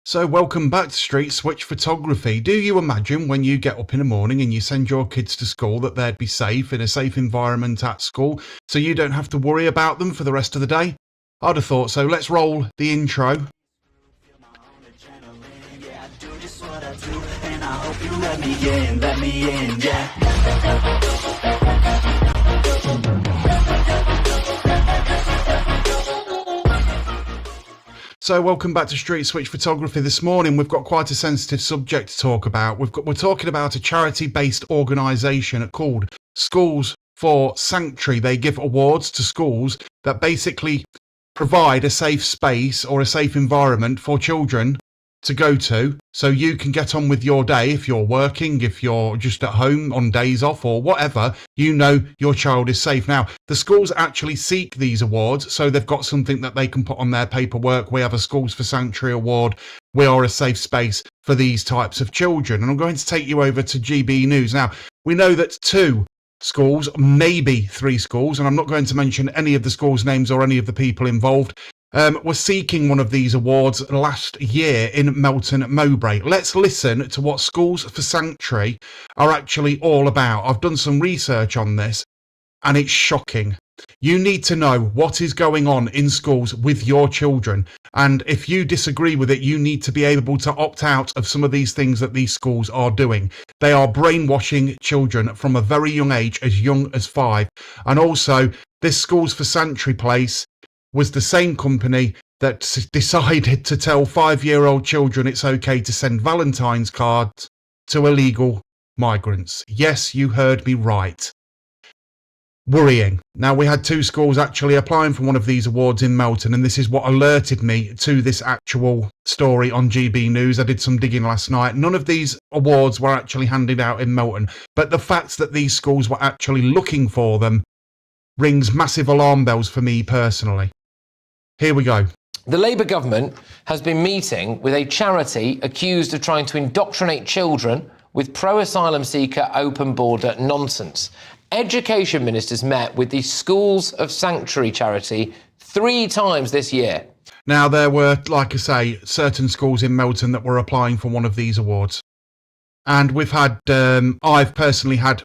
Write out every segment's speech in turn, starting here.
So welcome back to Street Switch Photography. Do you imagine when you get up in the morning and you send your kids to school that they'd be safe in a safe environment at school so you don't have to worry about them for the rest of the day? I'd have thought so. Let's roll the intro. So welcome back to Street Switch Photography. This morning we've got quite a sensitive subject to talk about. We're talking about a charity-based organisation called Schools for Sanctuary. They give awards to schools that basically provide a safe space or a safe environment for children to go to, so you can get on with your day. If you're working, if you're just at home on days off or whatever, you know your child is safe. Now, the schools actually seek these awards, so they've got something that they can put on their paperwork. We have a Schools for Sanctuary award. We are a safe space for these types of children. And I'm going to take you over to GB News. Now, we know that 2 schools, maybe 3 schools, and I'm not going to mention any of the schools' names or any of the people involved, were seeking one of these awards last year in Melton Mowbray. Let's listen to what Schools for Sanctuary are actually all about. I've done some research on this and it's shocking. You need to know what is going on in schools with your children, and if you disagree with it, you need to be able to opt out of some of these things that these schools are doing. They are brainwashing children from a very young age, as young as 5. And also, this Schools for Sanctuary place was the same company that decided to tell 5-year-old children it's okay to send Valentine's cards to illegal migrants. Yes, you heard me right. Worrying. Now, we had 2 schools actually applying for one of these awards in Melton, and this is what alerted me to this actual story on GB News. I did some digging last night. None of these awards were actually handed out in Melton, but the fact that these schools were actually looking for them rings massive alarm bells for me personally. Here we go. The Labour government has been meeting with a charity accused of trying to indoctrinate children with pro-asylum seeker open border nonsense. Education ministers met with the Schools of Sanctuary charity 3 times this year. Now, there were, like I say, certain schools in Melton that were applying for one of these awards. And we've had, I've personally had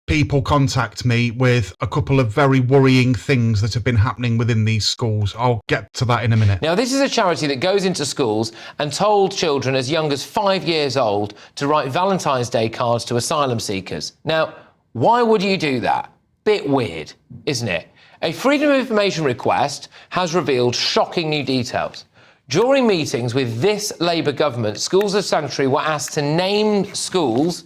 people contact me with a couple of very worrying things that have been happening within these schools. I'll get to that in a minute. Now, this is a charity that goes into schools and told children as young as 5 years old to write Valentine's Day cards to asylum seekers. Now, why would you do that? Bit weird, isn't it? A Freedom of Information request has revealed shocking new details. During meetings with this Labour government, Schools of Sanctuary were asked to name schools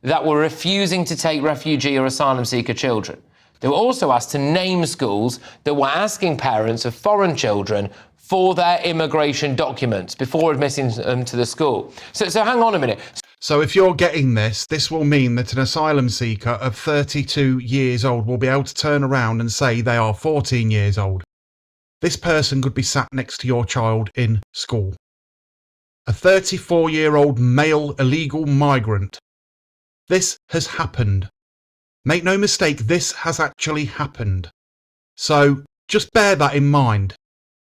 that were refusing to take refugee or asylum seeker children. They were also asked to name schools that were asking parents of foreign children for their immigration documents before admitting them to the school. So hang on a minute. So if you're getting this, this will mean that an asylum seeker of 32 years old will be able to turn around and say they are 14 years old. This person could be sat next to your child in school. A 34-year-old male illegal migrant. This has happened. Make no mistake, this has actually happened. So just bear that in mind.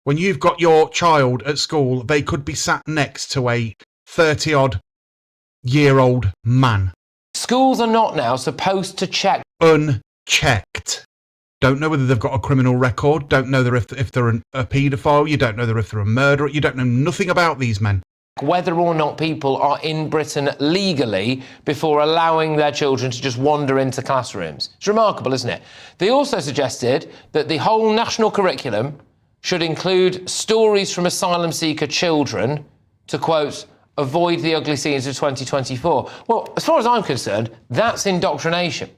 When you've got your child at school, they could be sat next to a 30-odd-year-old man. Schools are not now supposed to check. Unchecked. Don't know whether they've got a criminal record. Don't know if they're a paedophile. You don't know if they're a murderer. You don't know nothing about these men. Whether or not people are in Britain legally before allowing their children to just wander into classrooms. It's remarkable, isn't it? They also suggested that the whole national curriculum should include stories from asylum seeker children to, quote, avoid the ugly scenes of 2024. Well, as far as I'm concerned, that's indoctrination.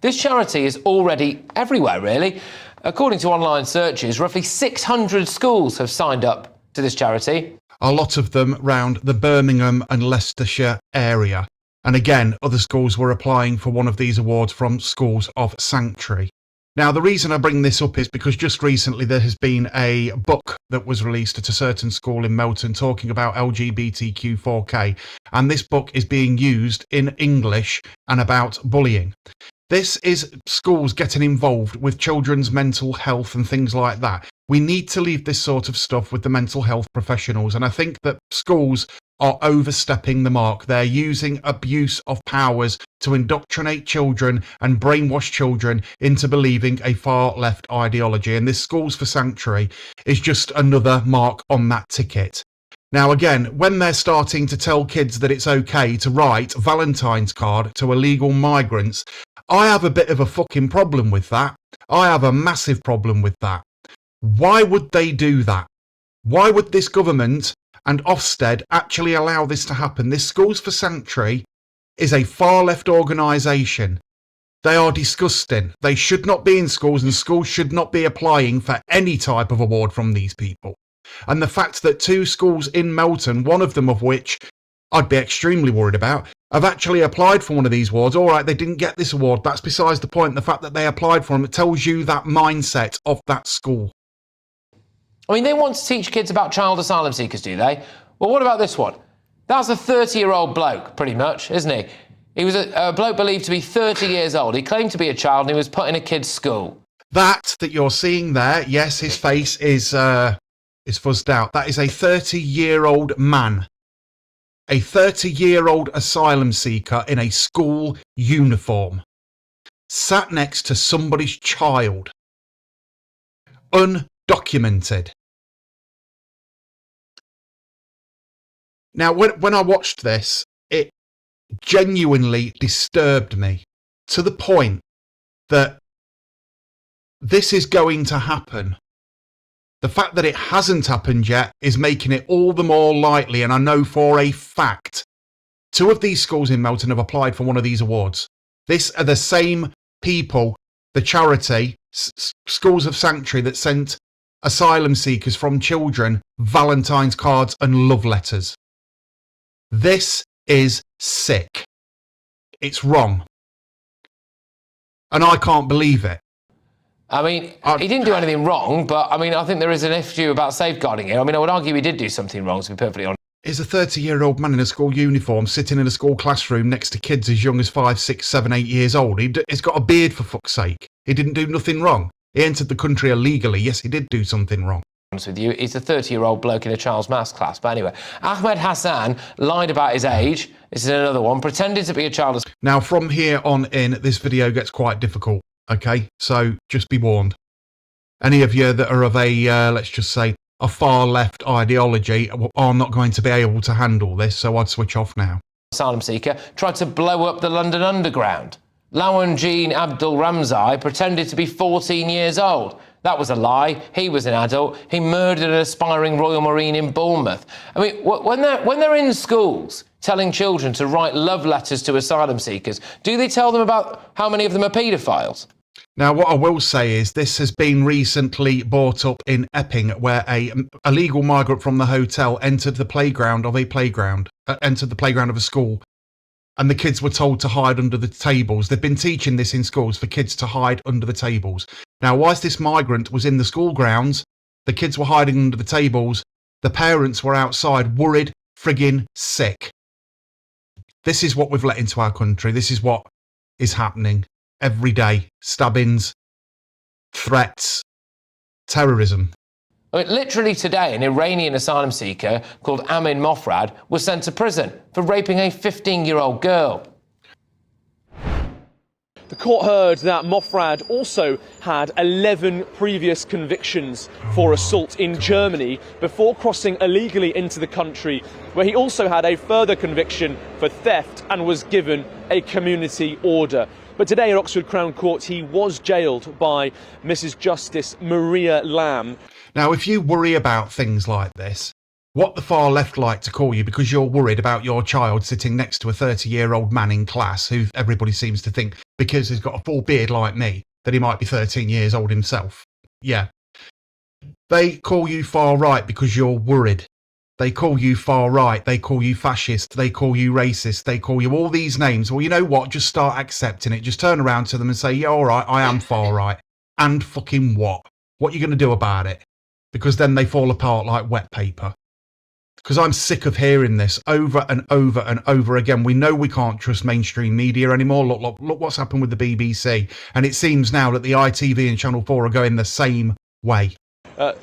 This charity is already everywhere, really. According to online searches, roughly 600 schools have signed up to this charity. A lot of them round the Birmingham and Leicestershire area. And again, other schools were applying for one of these awards from Schools of Sanctuary. Now, the reason I bring this up is because just recently there has been a book that was released at a certain school in Melton talking about LGBTQ4K. And this book is being used in English and about bullying. This is schools getting involved with children's mental health and things like that. We need to leave this sort of stuff with the mental health professionals. And I think that schools are overstepping the mark. They're using abuse of powers to indoctrinate children and brainwash children into believing a far left ideology. And this Schools for Sanctuary is just another mark on that ticket. Now, again, when they're starting to tell kids that it's okay to write Valentine's card to illegal migrants, I have a bit of a fucking problem with that. I have a massive problem with that. Why would they do that? Why would this government and Ofsted actually allow this to happen? This Schools for Sanctuary is a far left organisation. They are disgusting. They should not be in schools, and schools should not be applying for any type of award from these people. And the fact that 2 schools in Melton, one of them of which I'd be extremely worried about, have actually applied for one of these awards. All right, they didn't get this award. That's besides the point. The fact that they applied for them, it tells you that mindset of that school. I mean, they want to teach kids about child asylum seekers, do they? Well, what about this one? That's a 30-year-old bloke, pretty much, isn't he? He was a bloke believed to be 30 years old. He claimed to be a child and he was put in a kid's school. That you're seeing there, yes, his face is fuzzed out. That is a 30-year-old man. A 30-year-old asylum seeker in a school uniform. Sat next to somebody's child. Undocumented. Now, when I watched this, it genuinely disturbed me to the point that this is going to happen. The fact that it hasn't happened yet is making it all the more likely, and I know for a fact 2 of these schools in Melton have applied for one of these awards. This are the same people, the charity, Schools of Sanctuary, that sent asylum seekers from children Valentine's cards and love letters. This is sick. It's wrong. And I can't believe it. I mean, he didn't do anything wrong, but I mean, I think there is an issue about safeguarding it. I mean, I would argue he did do something wrong, to be perfectly honest. Is a 30-year-old man in a school uniform sitting in a school classroom next to kids as young as 5, 6, 7, 8 years old. He's got a beard, for fuck's sake. He didn't do nothing wrong. He entered the country illegally. Yes, he did do something wrong. With you, he's a 30-year-old bloke in a child's maths class. But anyway, Ahmed Hassan lied about his age. This is another one. Pretended to be a child. Now, from here on in, this video gets quite difficult. Okay, so just be warned. Any of you that are of a, let's just say, a far left ideology are not going to be able to handle this, so I'd switch off now. Asylum seeker tried to blow up the London Underground. Lawan Jean Abdul Ramzai pretended to be 14 years old. That was a lie. He was an adult. He murdered an aspiring Royal Marine in Bournemouth. I mean, when they're in schools telling children to write love letters to asylum seekers, do they tell them about how many of them are paedophiles? Now, what I will say is this has been recently brought up in Epping, where a illegal migrant from the hotel entered the playground of a school, and the kids were told to hide under the tables. They've been teaching this in schools for kids to hide under the tables. Now, whilst this migrant was in the school grounds, the kids were hiding under the tables. The parents were outside, worried, friggin' sick. This is what we've let into our country. This is what is happening every day. Stabbings, threats, terrorism. I mean, literally today, an Iranian asylum seeker called Amin Mofrad was sent to prison for raping a 15-year-old girl. The court heard that Mofrad also had 11 previous convictions for assault in Germany before crossing illegally into the country, where he also had a further conviction for theft and was given a community order. But today at Oxford Crown Court, he was jailed by Mrs. Justice Maria Lamb. Now, if you worry about things like this, what the far left like to call you because you're worried about your child sitting next to a 30-year-old man in class who everybody seems to think, because he's got a full beard like me, that he might be 13 years old himself. Yeah. They call you far right because you're worried. They call you far right. They call you fascist. They call you racist. They call you all these names. Well, you know what? Just start accepting it. Just turn around to them and say, yeah, all right, I am far right. And fucking what? What are you going to do about it? Because then they fall apart like wet paper. Because I'm sick of hearing this over and over and over again. We know we can't trust mainstream media anymore. Look what's happened with the BBC. And it seems now that the ITV and Channel 4 are going the same way.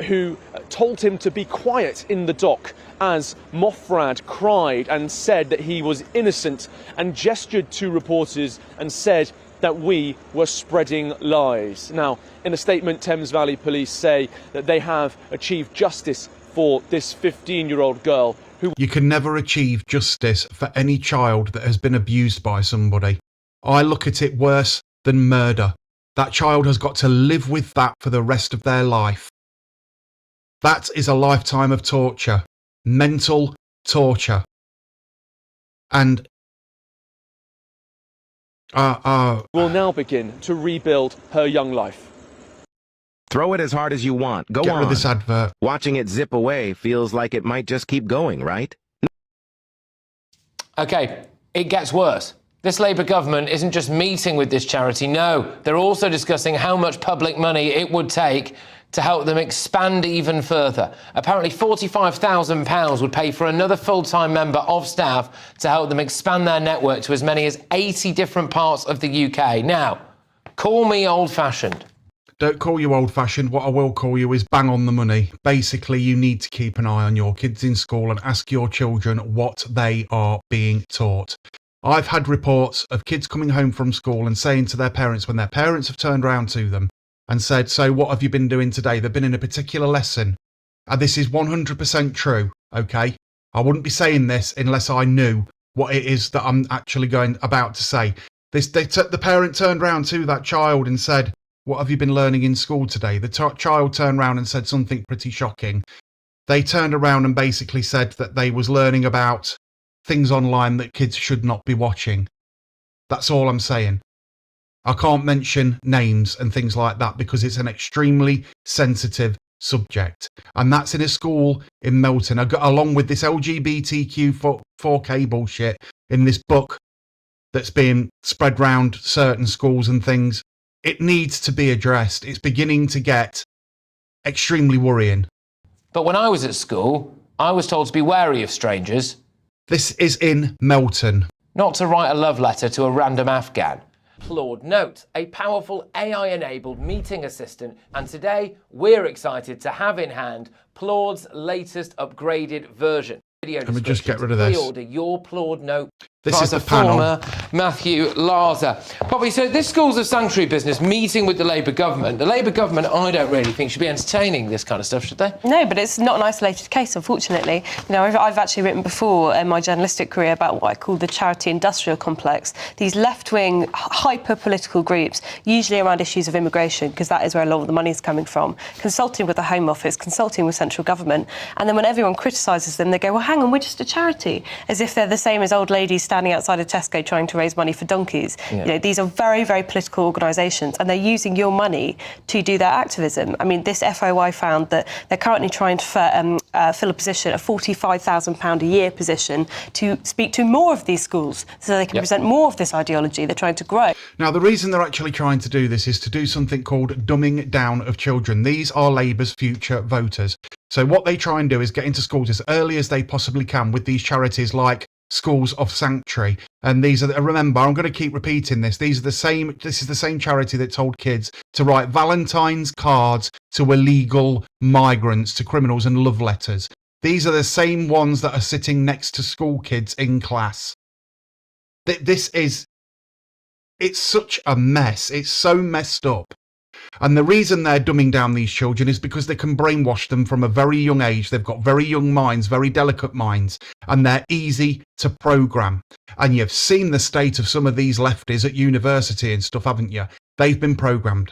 who told him to be quiet in the dock as Mofrad cried and said that he was innocent, and gestured to reporters and said that we were spreading lies. Now, in a statement, Thames Valley Police say that they have achieved justice for this 15-year-old girl who... You can never achieve justice for any child that has been abused by somebody. I look at it worse than murder. That child has got to live with that for the rest of their life. That is a lifetime of torture. Mental torture. And will now begin to rebuild her young life. Throw it as hard as you want. Go on. Get rid of this advert. Watching it zip away feels like it might just keep going, right? Okay, it gets worse. This Labour government isn't just meeting with this charity, no, they're also discussing how much public money it would take to help them expand even further. Apparently £45,000 would pay for another full-time member of staff to help them expand their network to as many as 80 different parts of the UK. Now, call me old-fashioned. Don't call you old-fashioned. What I will call you is bang on the money. Basically, you need to keep an eye on your kids in school and ask your children what they are being taught. I've had reports of kids coming home from school and saying to their parents, when their parents have turned around to them and said, so what have you been doing today? They've been in a particular lesson. And this is 100% true, okay? I wouldn't be saying this unless I knew what it is that I'm actually about to say. The parent turned around to that child and said, what have you been learning in school today? The child turned around and said something pretty shocking. They turned around and basically said that they was learning about things online that kids should not be watching. That's all I'm saying. I can't mention names and things like that because it's an extremely sensitive subject. And that's in a school in Melton. I got along with this LGBTQ 4K bullshit in this book that's being spread round certain schools and things. It needs to be addressed. It's beginning to get extremely worrying. But when I was at school, I was told to be wary of strangers. This is in Melton. Not to write a love letter to a random Afghan. Claude Note, a powerful AI-enabled meeting assistant, and today we're excited to have in hand Claude's latest upgraded version. Can we just get rid of this? Pre-order your Claude Note. This is the panel. Matthew Larza. Poppy, so this Schools of Sanctuary business meeting with the Labour government. The Labour government, I don't really think, should be entertaining this kind of stuff, should they? No, but it's not an isolated case, unfortunately. You know, I've actually written before in my journalistic career about what I call the charity industrial complex. These left-wing, hyper-political groups, usually around issues of immigration, because that is where a lot of the money is coming from, consulting with the Home Office, consulting with central government, and then when everyone criticises them, they go, well, hang on, we're just a charity, as if they're the same as old ladies standing outside of Tesco trying to raise money for donkeys. Yeah. You know, these are very, very political organisations, and they're using your money to do their activism. I mean, this FOI found that they're currently trying to fill a position, a £45,000 a year position, to speak to more of these schools so they can present more of this ideology they're trying to grow. Now, the reason they're actually trying to do this is to do something called dumbing down of children. These are Labour's future voters. So what they try and do is get into schools as early as they possibly can with these charities like Schools of Sanctuary. And these are, remember, I'm going to keep repeating this. This is the same charity that told kids to write Valentine's cards to illegal migrants, to criminals, and love letters. These are the same ones that are sitting next to school kids in class. It's such a mess. It's so messed up. And the reason they're dumbing down these children is because they can brainwash them from a very young age. They've got very young minds, very delicate minds, and they're easy to program. And you've seen the state of some of these lefties at university and stuff, haven't you? They've been programmed.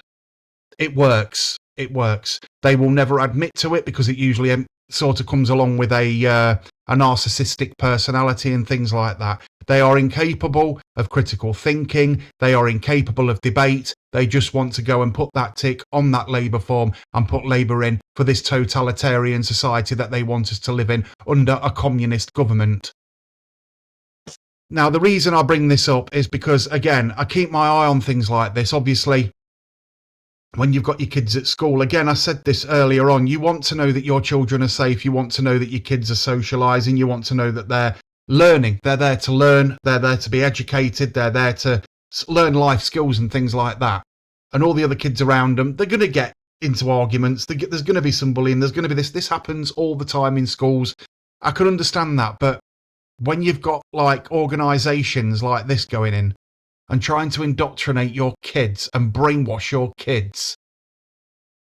It works. It works. They will never admit to it because it usually sort of comes along with a narcissistic personality and things like that. They are incapable of critical thinking. They are incapable of debate. They just want to go and put that tick on that Labour form and put Labour in for this totalitarian society that they want us to live in under a communist government. Now, the reason I bring this up is because, again, I keep my eye on things like this. Obviously, when you've got your kids at school, again, I said this earlier on, you want to know that your children are safe. You want to know that your kids are socialising. You want to know that they're learning. They're there to learn. They're there to be educated. They're there to learn life skills and things like that. And all the other kids around them, they're going to get into arguments. There's going to be some bullying. There's going to be this. This happens all the time in schools. I can understand that, but when you've got like organisations like this going in and trying to indoctrinate your kids and brainwash your kids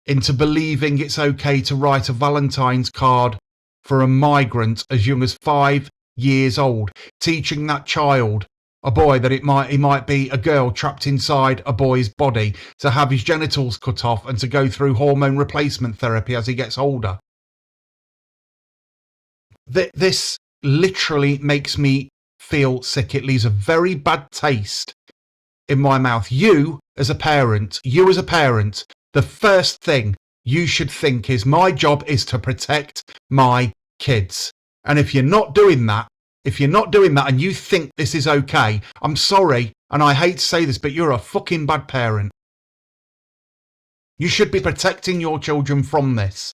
into believing it's okay to write a Valentine's card for a migrant as young as 5 years old, teaching that child, a boy, that he might be a girl trapped inside a boy's body, to have his genitals cut off and to go through hormone replacement therapy as he gets older. This literally makes me feel sick. It leaves a very bad taste in my mouth. You as a parent, the first thing you should think is, my job is to protect my kids. And if you're not doing that, and you think this is okay, I'm sorry, and I hate to say this, but you're a fucking bad parent. You should be protecting your children from this.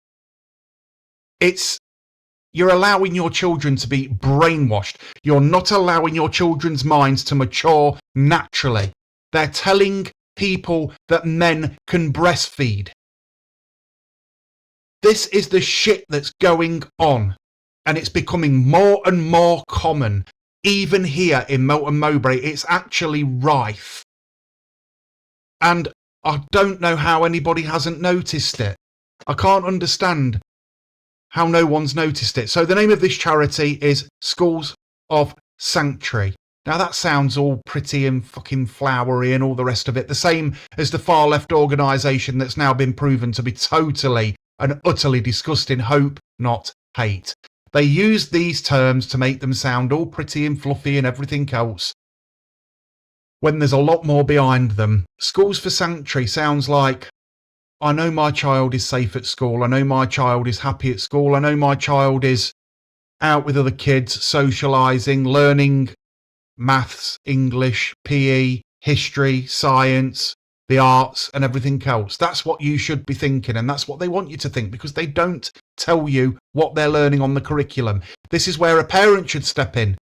You're allowing your children to be brainwashed. You're not allowing your children's minds to mature naturally. They're telling people that men can breastfeed. This is the shit that's going on. And it's becoming more and more common. Even here in Melton Mowbray, it's actually rife. And I don't know how anybody hasn't noticed it. I can't understand how no one's noticed it. So the name of this charity is Schools of Sanctuary. Now that sounds all pretty and fucking flowery and all the rest of it. The same as the far left organisation that's now been proven to be totally and utterly disgusting. Hope, not hate. They use these terms to make them sound all pretty and fluffy and everything else, when there's a lot more behind them. Schools for Sanctuary sounds like, I know my child is safe at school. I know my child is happy at school. I know my child is out with other kids, socialising, learning maths, English, PE, history, science, the arts and everything else. That's what you should be thinking, and that's what they want you to think, because they don't tell you what they're learning on the curriculum. This is where a parent should step in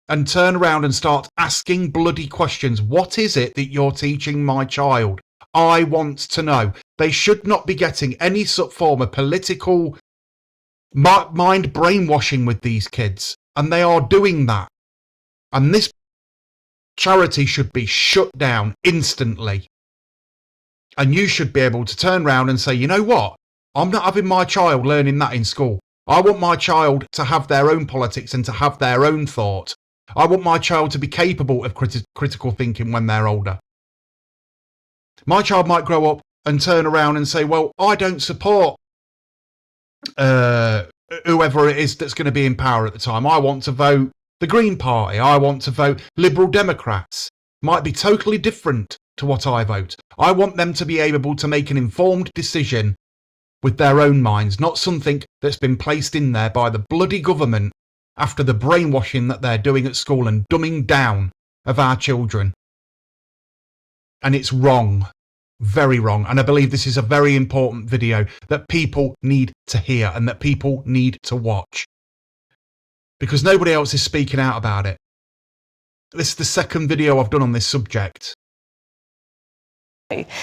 and turn around and start asking bloody questions. What is it that you're teaching my child? I want to know. They should not be getting any sort form of political mind brainwashing with these kids, and they are doing that. And this charity should be shut down instantly. And you should be able to turn around and say, you know what? I'm not having my child learning that in school. I want my child to have their own politics and to have their own thought. I want my child to be capable of critical thinking when they're older. My child might grow up and turn around and say, well, I don't support whoever it is that's going to be in power at the time. I want to vote the Green Party. I want to vote Liberal Democrats. Might be totally different to what I vote. I want them to be able to make an informed decision with their own minds, not something that's been placed in there by the bloody government after the brainwashing that they're doing at school and dumbing down of our children. And it's wrong. Very wrong. And I believe this is a very important video that people need to hear and that people need to watch, because nobody else is speaking out about it. This is the second video I've done on this subject.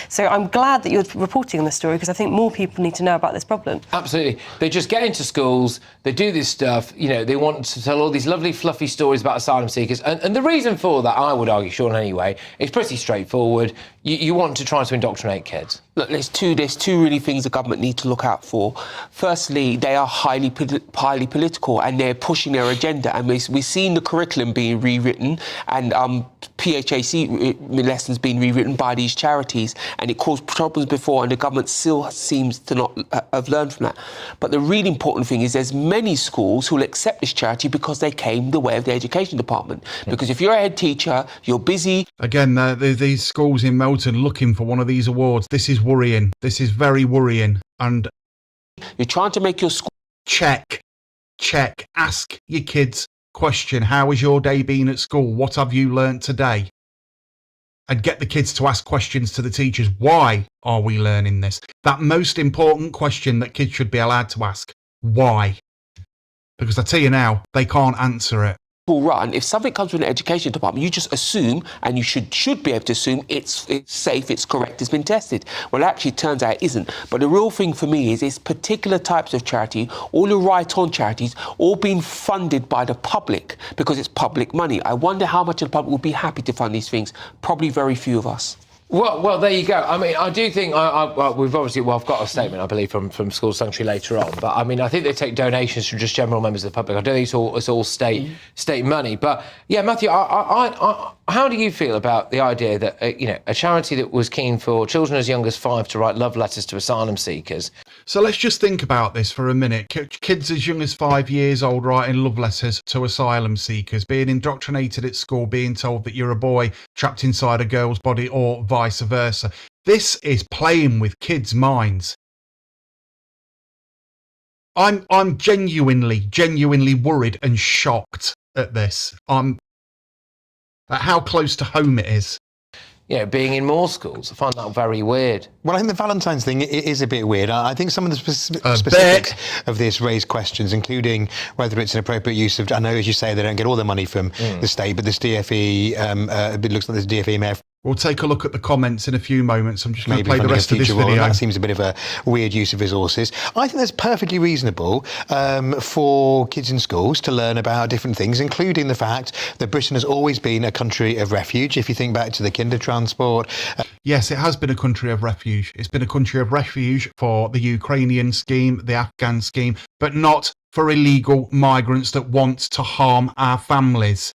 So I'm glad that you're reporting on this story, because I think more people need to know about this problem. Absolutely. They just get into schools, they do this stuff, you know, they want to tell all these lovely, fluffy stories about asylum seekers. And the reason for that, I would argue, Sean, anyway, is pretty straightforward. You want to try to indoctrinate kids. Look, there's two really things the government need to look out for. Firstly, they are highly political, and they're pushing their agenda. And we've seen the curriculum being rewritten, and PHAC lessons being rewritten by these charities, and it caused problems before, and the government still seems to not have learned from that. But the really important thing is there's many schools who will accept this charity because they came the way of the education department. Because if you're a head teacher, you're busy. Again, these schools in Melton looking for one of these awards. This is worrying. This is very worrying. And you're trying to make your school... Check. Ask your kids question. How has your day been at school? What have you learnt today? And get the kids to ask questions to the teachers. Why are we learning this? That most important question that kids should be allowed to ask. Why? Because I tell you now, they can't answer it. run, if something comes from the education department, you just assume, and you should be able to assume it's safe, it's correct, it's been tested. Well, actually, it turns out it isn't. But the real thing for me is it's particular types of charity, all the right-on charities, all being funded by the public because it's public money. I wonder how much of the public would be happy to fund these things. Probably very few of us. Well, there you go. I mean, I do think I've got a statement, I believe, from Schools Sanctuary later on. But I mean, I think they take donations from just general members of the public. I don't think it's all state money. But yeah, Matthew, how do you feel about the idea that a charity that was keen for children as young as 5 to write love letters to asylum seekers? So let's just think about this for a minute. Kids as young as 5 years old writing love letters to asylum seekers, being indoctrinated at school, being told that you're a boy trapped inside a girl's body, or vice versa. This is playing with kids' minds. I'm genuinely worried and shocked at this. At how close to home it is. Being in more schools. I find that very weird. Well, I think the Valentine's thing is a bit weird. I think some of the specifics of this raise questions, including whether it's an appropriate use of... I know, as you say, they don't get all their money from the state, but this DFE, it looks like this DFE may have... We'll take a look at the comments in a few moments. I'm just going to play the rest of this video. That seems a bit of a weird use of resources. I think that's perfectly reasonable for kids in schools to learn about different things, including the fact that Britain has always been a country of refuge. If you think back to the kinder transport. Yes, it has been a country of refuge. It's been a country of refuge for the Ukrainian scheme, the Afghan scheme, but not for illegal migrants that want to harm our families.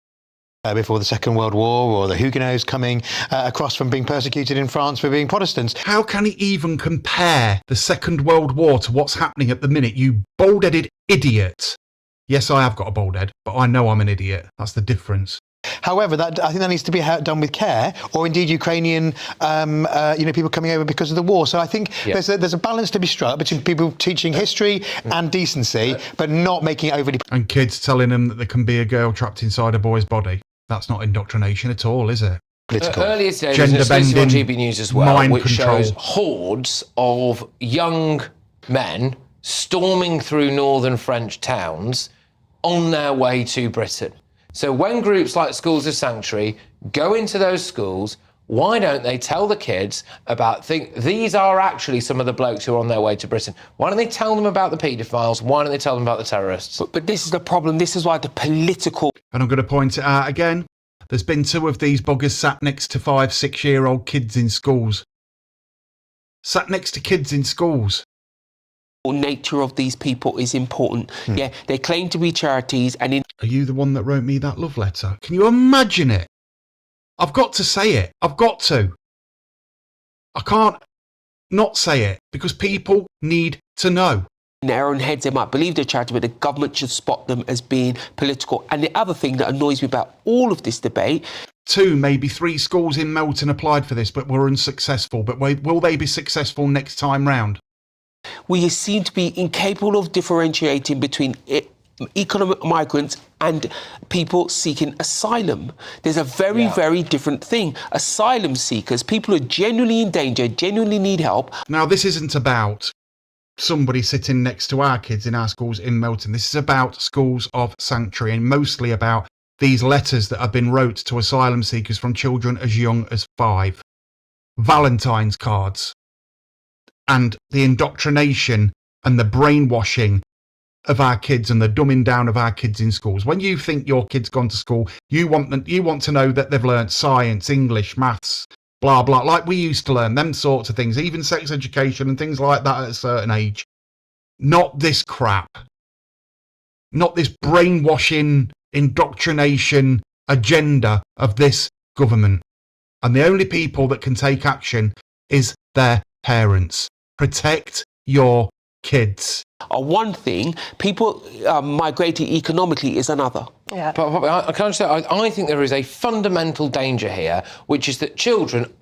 Before the Second World War, or the Huguenots coming across from being persecuted in France for being Protestants. How can he even compare the Second World War to what's happening at the minute, you bald-headed idiot? Yes, I have got a bald head, but I know I'm an idiot. That's the difference. However, I think that needs to be done with care, or indeed Ukrainian, people coming over because of the war. So I think there's a balance to be struck between people teaching history and decency, but not making it overly... And kids telling them that there can be a girl trapped inside a boy's body. That's not indoctrination at all, is it? Earlier today, there was an exclusive on GB News as well, which shows hordes of young men storming through northern French towns on their way to Britain. So when groups like Schools of Sanctuary go into those schools, why don't they tell the kids about these are actually some of the blokes who are on their way to Britain? Why don't they tell them about the paedophiles? Why don't they tell them about the terrorists? But this is the problem. This is why the political... And I'm going to point it out again. There's been 2 of these buggers sat next to 5-6-year-old kids in schools. Sat next to kids in schools. Nature of these people is important. Yeah, they claim to be charities and... Are you the one that wrote me that love letter? Can you imagine it? I've got to say it. I've got to. I can't not say it because people need to know. In their own heads, they might believe they're charity, but the government should spot them as being political. And the other thing that annoys me about all of this debate... 2, maybe 3 schools in Melton applied for this, but were unsuccessful. But will they be successful next time round? We seem to be incapable of differentiating between economic migrants and people seeking asylum. There's a very different thing. Asylum seekers, people who are genuinely in danger, genuinely need help. Now, this isn't about somebody sitting next to our kids in our schools in Melton. This is about Schools of Sanctuary, and mostly about these letters that have been wrote to asylum seekers from children as young as 5. Valentine's cards. And the indoctrination and the brainwashing of our kids and the dumbing down of our kids in schools. When you think your kid's gone to school, you want to know that they've learnt science, English, maths, blah, blah, like we used to learn, them sorts of things, even sex education and things like that at a certain age. Not this crap. Not this brainwashing, indoctrination agenda of this government. And the only people that can take action is their parents. Protect your kids. One thing, people migrating economically is another. Yeah. But I think there is a fundamental danger here, which is that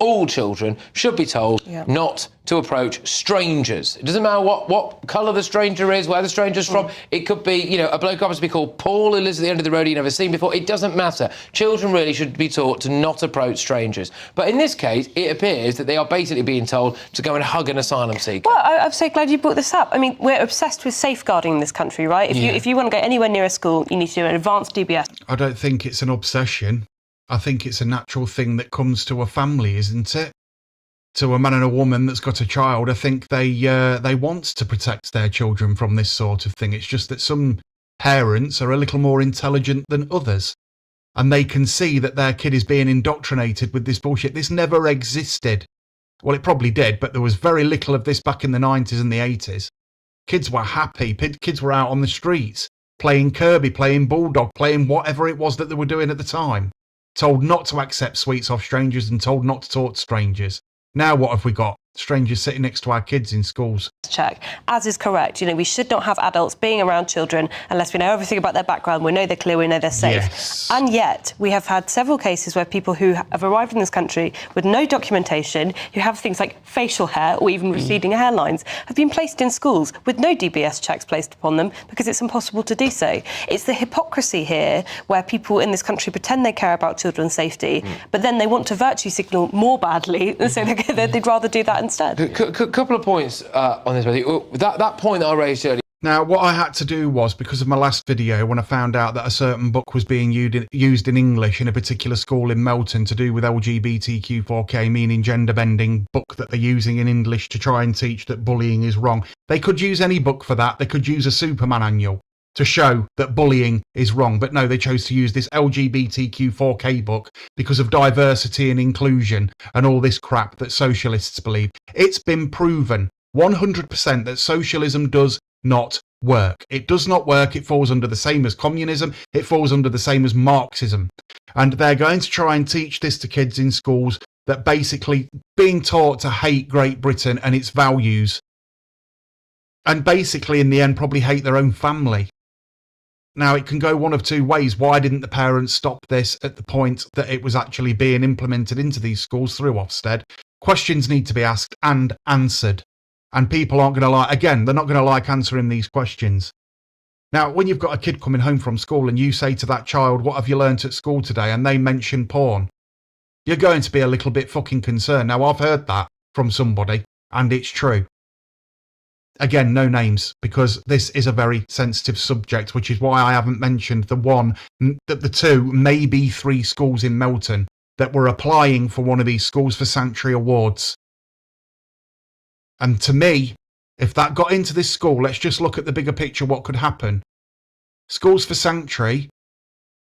all children, should be told not to approach strangers. It doesn't matter what colour the stranger is, where the stranger's from. It could be, a bloke happens to be called Paul who lives at the end of the road you've never seen before. It doesn't matter. Children really should be taught to not approach strangers. But in this case, it appears that they are basically being told to go and hug an asylum seeker. Well, I'm so glad you brought this up. I mean, we're obsessed with safeguarding in this country, right? If you want to go anywhere near a school, you need to do an advanced due DBS. I don't think it's an obsession. I think it's a natural thing that comes to a family, isn't it? To a man and a woman that's got a child, I think they want to protect their children from this sort of thing. It's just that some parents are a little more intelligent than others, and they can see that their kid is being indoctrinated with this bullshit. This never existed. Well, it probably did, but there was very little of this back in the 90s and the 80s. Kids were happy. Kids were out on the streets playing Kirby, playing Bulldog, playing whatever it was that they were doing at the time. Told not to accept sweets off strangers and told not to talk to strangers. Now what have we got? Strangers sitting next to our kids in schools. Check. As is correct. We should not have adults being around children unless we know everything about their background, we know they're clear, we know they're safe. Yes. And yet, we have had several cases where people who have arrived in this country with no documentation, who have things like facial hair or even receding hairlines, have been placed in schools with no DBS checks placed upon them because it's impossible to do so. It's the hypocrisy here where people in this country pretend they care about children's safety, but then they want to virtue signal more badly, so they'd rather do that instead. Couple of points on this. That point that I raised earlier. Now, what I had to do was, because of my last video, when I found out that a certain book was being used in English in a particular school in Melton to do with LGBTQ4K, meaning gender-bending book that they're using in English to try and teach that bullying is wrong. They could use any book for that. They could use a Superman annual to show that bullying is wrong. But no, they chose to use this LGBTQ4K book because of diversity and inclusion and all this crap that socialists believe. It's been proven 100% that socialism does not work. It does not work. It falls under the same as communism. It falls under the same as Marxism. And they're going to try and teach this to kids in schools, that basically being taught to hate Great Britain and its values, and basically in the end probably hate their own family. Now, it can go one of two ways. Why didn't the parents stop this at the point that it was actually being implemented into these schools through Ofsted? Questions need to be asked and answered. And people aren't going to like, again, they're not going to like answering these questions. Now, when you've got a kid coming home from school and you say to that child, what have you learnt at school today? And they mention porn, you're going to be a little bit fucking concerned. Now, I've heard that from somebody, and it's true. Again, no names, because this is a very sensitive subject, which is why I haven't mentioned the two, maybe three schools in Melton that were applying for one of these Schools for Sanctuary awards. And to me, if that got into this school, let's just look at the bigger picture, what could happen. Schools for Sanctuary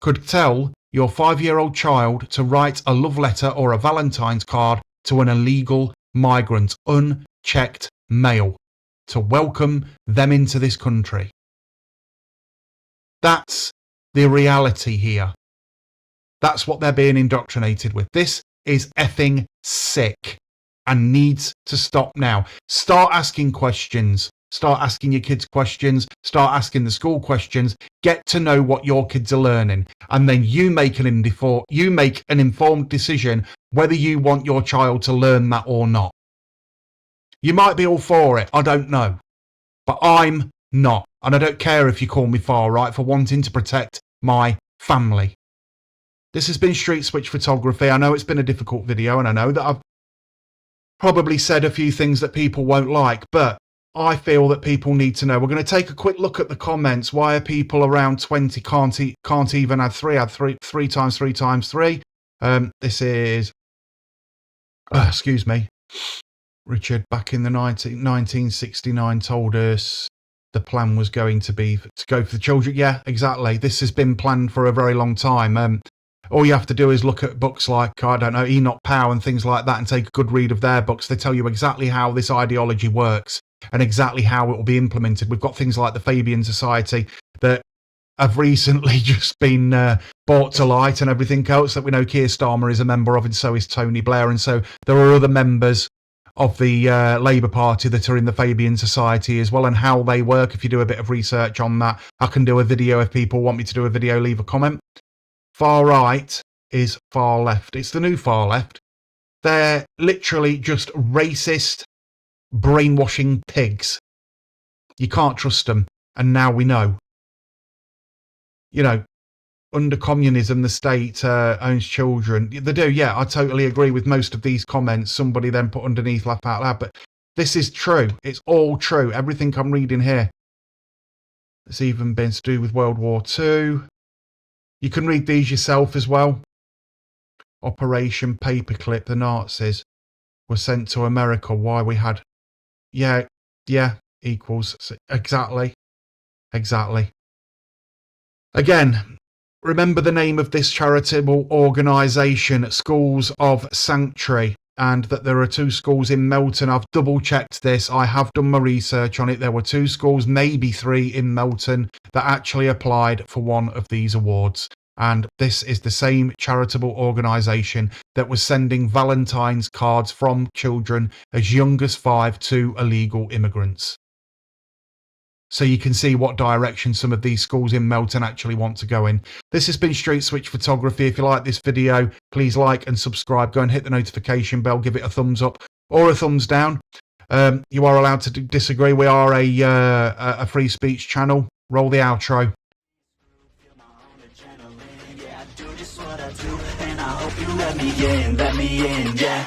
could tell your 5-year-old child to write a love letter or a Valentine's card to an illegal migrant, unchecked male, to welcome them into this country. That's the reality here. That's what they're being indoctrinated with. This is effing sick and needs to stop now. Start asking questions. Start asking your kids questions. Start asking the school questions. Get to know what your kids are learning. And then you make an informed decision whether you want your child to learn that or not. You might be all for it, I don't know. But I'm not. And I don't care if you call me far right for wanting to protect my family. This has been Street Switch Photography. I know it's been a difficult video, and I know that I've probably said a few things that people won't like, but I feel that people need to know. We're going to take a quick look at the comments. Why are people around 20 can't even add three times 3 times 3? This is, excuse me. Richard, back in the 1969, told us the plan was going to be to go for the children. Yeah, exactly. This has been planned for a very long time. All you have to do is look at books like, I don't know, Enoch Powell and things like that and take a good read of their books. They tell you exactly how this ideology works and exactly how it will be implemented. We've got things like the Fabian Society that have recently just been brought to light, and everything else that we know Keir Starmer is a member of, and so is Tony Blair. And so there are other members of the Labour Party that are in the Fabian Society as well, and how they work. If you do a bit of research on that, I can do a video. If people want me to do a video, leave a comment. Far right is far left. It's the new far left. They're literally just racist, brainwashing pigs. You can't trust them. And now we know. You know, under communism, the state owns children. They do, yeah, I totally agree with most of these comments. Somebody then put underneath, laugh out loud. But this is true. It's all true. Everything I'm reading here. It's even been to do with World War II. You can read these yourself as well. Operation Paperclip, the Nazis were sent to America. Why we had... Yeah, equals. Exactly. Again, remember the name of this charitable organisation, Schools of Sanctuary, and that there are 2 schools in Melton. I've double checked this. I have done my research on it. There were 2 schools, maybe 3 in Melton, that actually applied for one of these awards. And this is the same charitable organisation that was sending Valentine's cards from children as young as 5 to illegal immigrants. So you can see what direction some of these schools in Melton actually want to go in. This has been Street Switch Photography. If you like this video, please like and subscribe. Go and hit the notification bell, give it a thumbs up or a thumbs down. You are allowed to disagree. We are a free speech channel. Roll the outro. And I hope you let me in, yeah.